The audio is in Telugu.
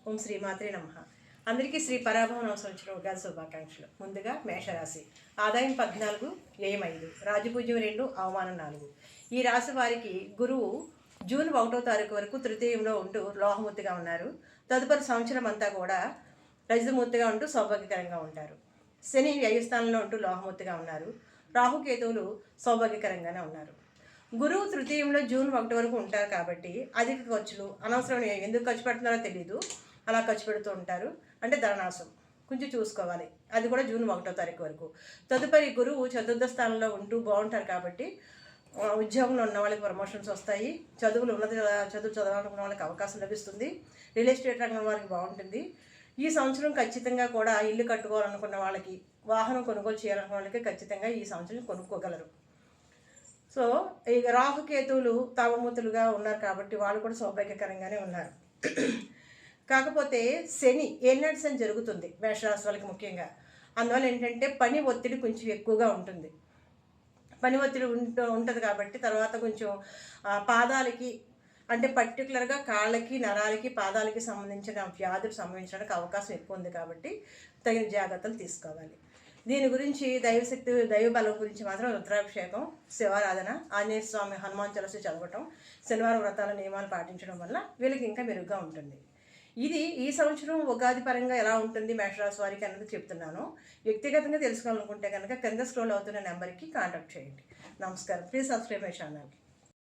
ఓం శ్రీ మాత్రే నమః. అందరికీ శ్రీ పరాభవన సంవత్సరం ఉగాది శుభాకాంక్షలు. ముందుగా మేషరాశి. ఆదాయం 14, వ్యయం 5, రాజపూజ్యం 2, అవమానం 4. ఈ రాశి వారికి గురువు జూన్ 1వ తారీఖు వరకు తృతీయంలో ఉంటూ లోహమూర్తిగా ఉన్నారు. తదుపరి సంవత్సరం అంతా కూడా రజతమూర్తిగా ఉంటూ సౌభాగ్యకరంగా ఉంటారు. శని వ్యయస్థానంలో ఉంటూ లోహమూర్తిగా ఉన్నారు. రాహుకేతువులు సౌభాగ్యకరంగానే ఉన్నారు. గురువు తృతీయంలో జూన్ 1 వరకు ఉంటారు కాబట్టి అధిక ఖర్చులు, అనవసరమైన ఎందుకు ఖర్చు పెడుతున్నారో తెలియదు, అలా ఖర్చు పెడుతూ ఉంటారు. అంటే ధననాశం కొంచెం చూసుకోవాలి. అది కూడా జూన్ 1వ తారీఖు వరకు. తదుపరి గురువు చతుర్థ స్థానంలో ఉంటూ బాగుంటారు కాబట్టి ఉద్యోగంలో ఉన్న వాళ్ళకి ప్రమోషన్స్ వస్తాయి. చదువు చదవాలనుకున్న వాళ్ళకి అవకాశం లభిస్తుంది. రియల్ ఎస్టేట్ రంగం వారికి బాగుంటుంది. ఈ సంవత్సరం ఖచ్చితంగా కూడా ఇల్లు కట్టుకోవాలనుకున్న వాళ్ళకి, వాహనం కొనుగోలు చేయాలనుకున్న వాళ్ళకి ఖచ్చితంగా ఈ సంవత్సరం కొనుక్కోగలరు. సో ఇక రాహుకేతువులు తావమూతులుగా ఉన్నారు కాబట్టి వాళ్ళు కూడా సౌభాగ్యకరంగానే ఉన్నారు. కాకపోతే శని ఏలినాటి శని జరుగుతుంది మేషరాశి వాళ్ళకి ముఖ్యంగా. అందువల్ల ఏంటంటే పని ఒత్తిడి కొంచెం ఎక్కువగా ఉంటుంది. పని ఒత్తిడి ఉంటుంది కాబట్టి తర్వాత కొంచెం పాదాలకి, అంటే పర్టికులర్గా కాళ్ళకి, నరాలకి, పాదాలకి సంబంధించిన వ్యాధులు సంభవించడానికి అవకాశం ఎక్కువ ఉంది కాబట్టి తగిన జాగ్రత్తలు తీసుకోవాలి. దీని గురించి దైవశక్తి, దైవబలం గురించి మాత్రం రుద్రాభిషేకం, శివారాధన, ఆంజనేయ స్వామి, హనుమాన్ చాలీసా చదవటం, శనివారం వ్రతాల నియమాలు పాటించడం వల్ల వీళ్ళకి ఇంకా మెరుగ్గా ఉంటుంది. ఇది ఈ సంవత్సరం ఉగాది పరంగా ఎలా ఉంటుంది మేషరాశి వారికి అన్నది చెప్తున్నాను. వ్యక్తిగతంగా తెలుసుకోవాలనుకుంటే కనుక కింద స్క్రోల్ అవుతున్న నెంబర్కి కాంటాక్ట్ చేయండి. నమస్కారం. Please subscribe my channel.